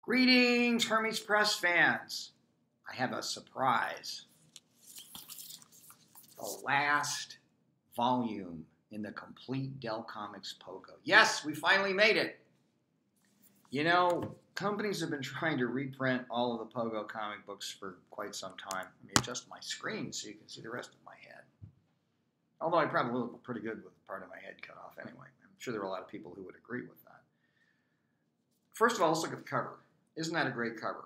Greetings, Hermes Press fans. I have a surprise. The last volume in the complete Dell Comics Pogo. Yes, we finally made it. You know, companies have been trying to reprint all of the Pogo comic books for quite some time. Let me adjust my screen so you can see the rest of my head. Although I probably look pretty good with part of my head cut off anyway. I'm sure there are a lot of people who would agree with that. First of all, let's look at the cover. Isn't that a great cover?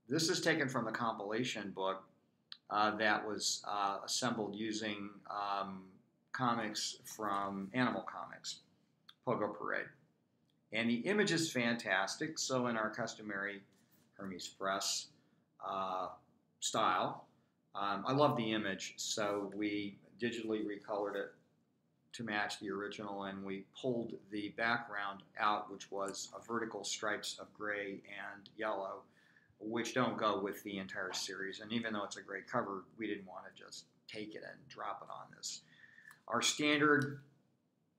This is taken from the compilation book that was assembled using comics from Animal Comics, Pogo Parade. And the image is fantastic, so in our customary Hermes Press style, I love the image, so we digitally recolored it to match the original, and we pulled the background out, which was vertical stripes of gray and yellow, which don't go with the entire series. And even though it's a great cover, we didn't want to just take it and drop it on this. Our standard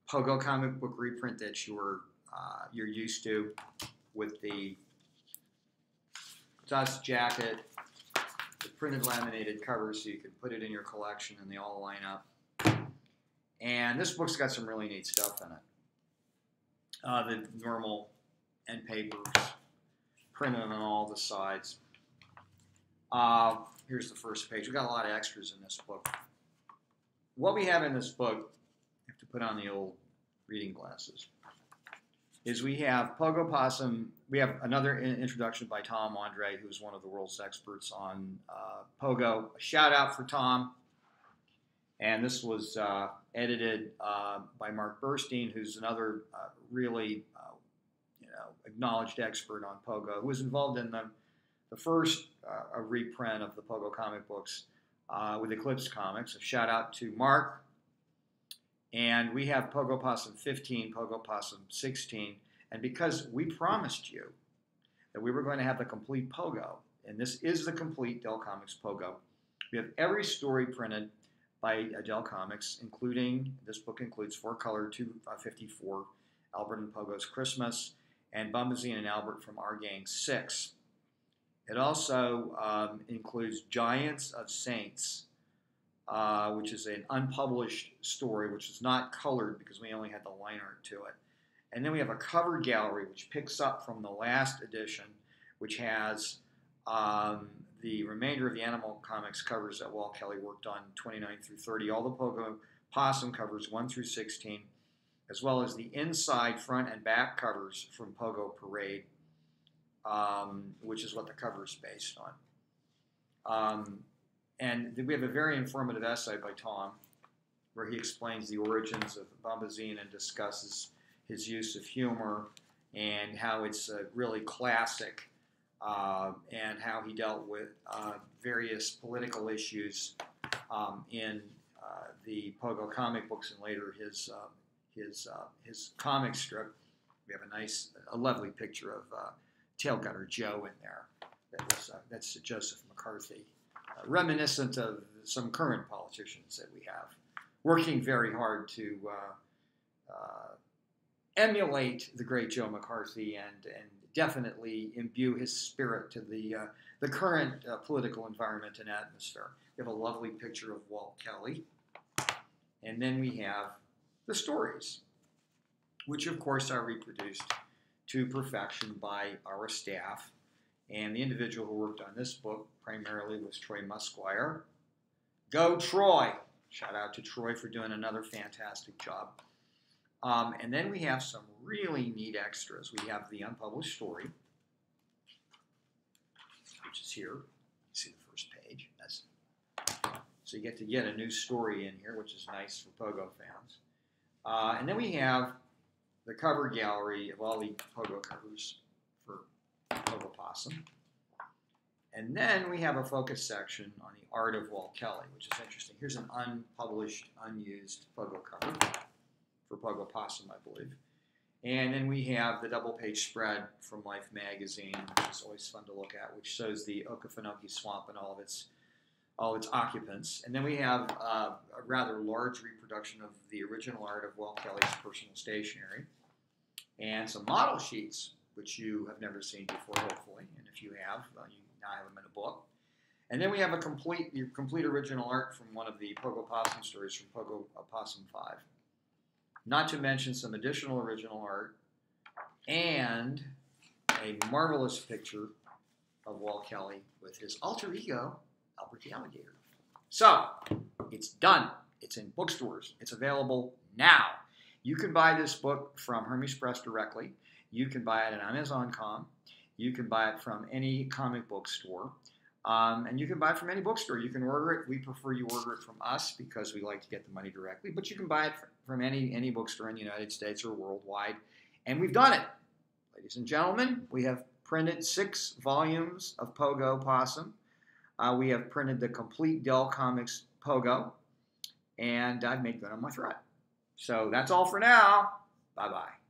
Pogo comic book reprint that you're used to, with the dust jacket, the printed laminated cover, so you can put it in your collection and they all line up. And this book's got some really neat stuff in it. The normal end papers, printed on all the sides. Here's the first page. We've got a lot of extras in this book. What we have in this book, I have to put on the old reading glasses, is we have Pogo Possum. We have another introduction by Tom Andre, who's one of the world's experts on Pogo. A shout out for Tom. And this was edited by Mark Burstein, who's another really acknowledged expert on Pogo, who was involved in the first reprint of the Pogo comic books with Eclipse Comics. A shout out to Mark. And we have Pogo Possum 15, Pogo Possum 16. And because we promised you that we were going to have the complete Pogo, and this is the complete Dell Comics Pogo, we have every story printed by Dell Comics, including, this book includes 4-color 254, Albert and Pogo's Christmas, and Bombazine and Albert from Our Gang 6. It also includes Giants of Saints, which is an unpublished story, which is not colored because we only had the line art to it. And then we have a cover gallery, which picks up from the last edition, which has the remainder of the Animal Comics covers that Walt Kelly worked on, 29 through 30, all the Pogo Possum covers 1 through 16, as well as the inside, front, and back covers from Pogo Parade, which is what the cover is based on. And we have a very informative essay by Tom, where he explains the origins of Bombazine and discusses his use of humor and how it's really classic, and how he dealt with various political issues in the Pogo comic books and later his comic strip. We have a lovely picture of Tailgunner Joe in there. That's Joseph McCarthy, reminiscent of some current politicians that we have, working very hard to emulate the great Joe McCarthy and definitely imbue his spirit to the current political environment and atmosphere. We have a lovely picture of Walt Kelly. And then we have the stories, which of course are reproduced to perfection by our staff. And the individual who worked on this book primarily was Troy Musquire. Go Troy! Shout out to Troy for doing another fantastic job. And then we have some really neat extras. We have the Unpublished Story, which is here. You see the first page. So you get to get a new story in here, which is nice for Pogo fans. And then we have the cover gallery of all the Pogo covers for Pogo Possum. And then we have a focus section on the art of Walt Kelly, which is interesting. Here's an unpublished, unused Pogo cover for Pogo Possum, I believe. And then we have the double-page spread from Life magazine, which is always fun to look at, which shows the Okefenokee Swamp and all its occupants. And then we have a rather large reproduction of the original art of Walt Kelly's personal stationery, and some model sheets which you have never seen before, hopefully. And if you have, you now have them in a book. And then we have your complete original art from one of the Pogo Possum stories from Pogo Possum 5. Not to mention some additional original art and a marvelous picture of Walt Kelly with his alter ego, Albert the Alligator. So, it's done. It's in bookstores. It's available now. You can buy this book from Hermes Press directly. You can buy it at Amazon.com. You can buy it from any comic book store. And you can buy it from any bookstore. You can order it. We prefer you order it from us because we like to get the money directly. But you can buy it from any bookstore in the United States or worldwide. And we've done it. Ladies and gentlemen, we have printed 6 volumes of Pogo Possum. We have printed the complete Dell Comics Pogo. And I've made good on my threat. So that's all for now. Bye-bye.